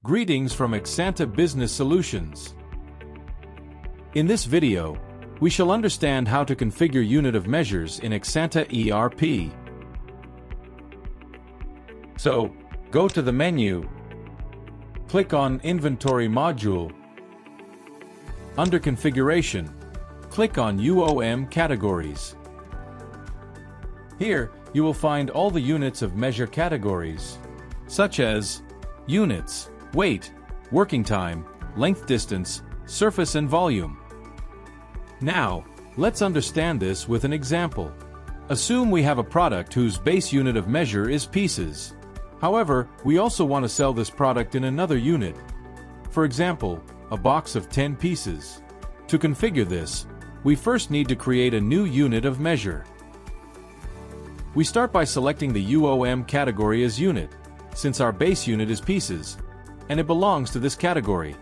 Greetings from Axanta Business Solutions. In this video, we shall understand how to configure unit of measures in Axanta ERP. So, go to the menu, click on Inventory Module. Under Configuration, click on UOM Categories. Here, you will find all the units of measure categories, such as units, weight, working time, length distance, surface and volume. Now, let's understand this with an example. Assume we have a product whose base unit of measure is pieces. However, we also want to sell this product in another unit. For example, a box of 10 pieces. To configure this, we first need to create a new unit of measure. We start by selecting the UOM category as unit, since our base unit is pieces, and it belongs to this category.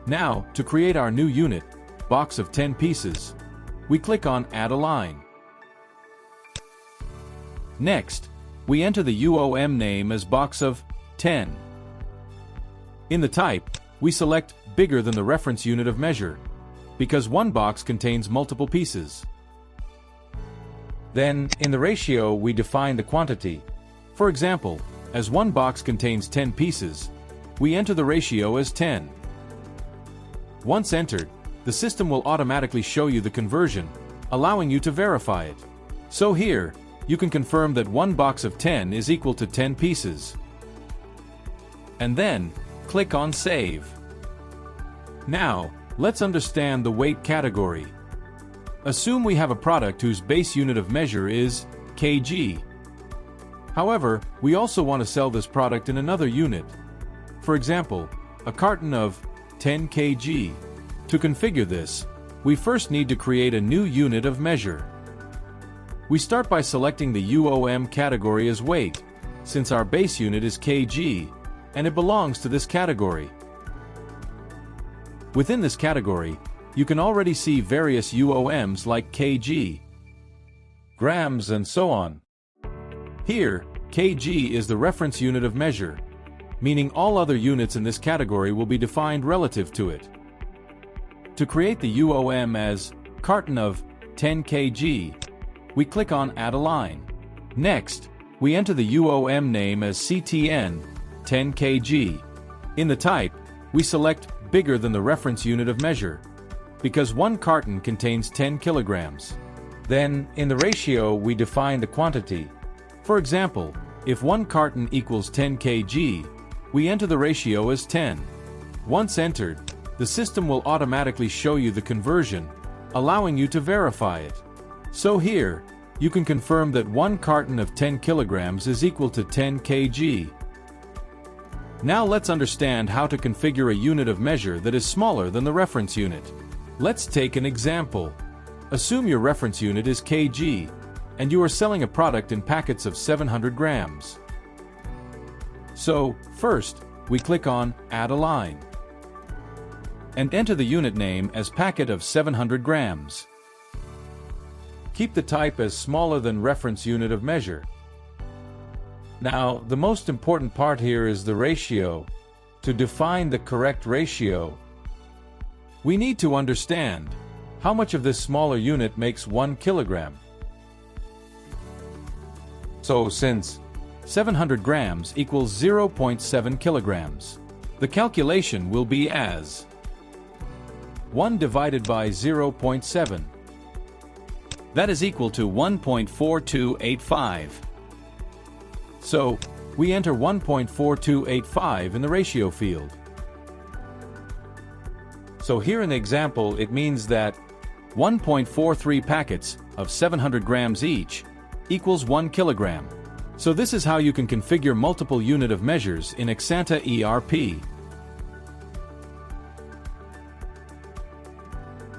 Now, to create our new unit, box of 10 pieces, we click on Add a Line. Next, we enter the UOM name as box of 10. In the type, we select bigger than the reference unit of measure, because one box contains multiple pieces. Then, in the ratio, we define the quantity. For example, as one box contains 10 pieces, we enter the ratio as 10. Once entered, the system will automatically show you the conversion, allowing you to verify it. So here, you can confirm that one box of 10 is equal to 10 pieces. And then, click on Save. Now, let's understand the weight category. Assume we have a product whose base unit of measure is kg. However, we also want to sell this product in another unit. For example, a carton of 10 kg. To configure this, we first need to create a new unit of measure. We start by selecting the UOM category as weight, since our base unit is kg, and it belongs to this category. Within this category, you can already see various UOMs like kg, grams, and so on. Here, kg is the reference unit of measure, meaning all other units in this category will be defined relative to it. To create the UOM as carton of 10 kg, we click on Add a Line. Next, we enter the UOM name as CTN 10 kg. In the type, we select bigger than the reference unit of measure, because one carton contains 10 kilograms. Then, in the ratio, we define the quantity. For example, if one carton equals 10 kg, we enter the ratio as 10. Once entered, the system will automatically show you the conversion, allowing you to verify it. So here, you can confirm that one carton of 10 kilograms is equal to 10 kg. Now let's understand how to configure a unit of measure that is smaller than the reference unit. Let's take an example. Assume your reference unit is kg, and you are selling a product in packets of 700 grams. So, first, we click on Add a Line and enter the unit name as packet of 700 grams. Keep the type as smaller than reference unit of measure. Now, the most important part here is the ratio. To define the correct ratio, we need to understand how much of this smaller unit makes 1 kilogram. So, since 700 grams equals 0.7 kilograms, the calculation will be as 1 divided by 0.7. That is equal to 1.4285. So, we enter 1.4285 in the ratio field. So here in the example, it means that 1.43 packets of 700 grams each equals 1 kilogram. So this is how you can configure multiple unit of measures in Axanta ERP.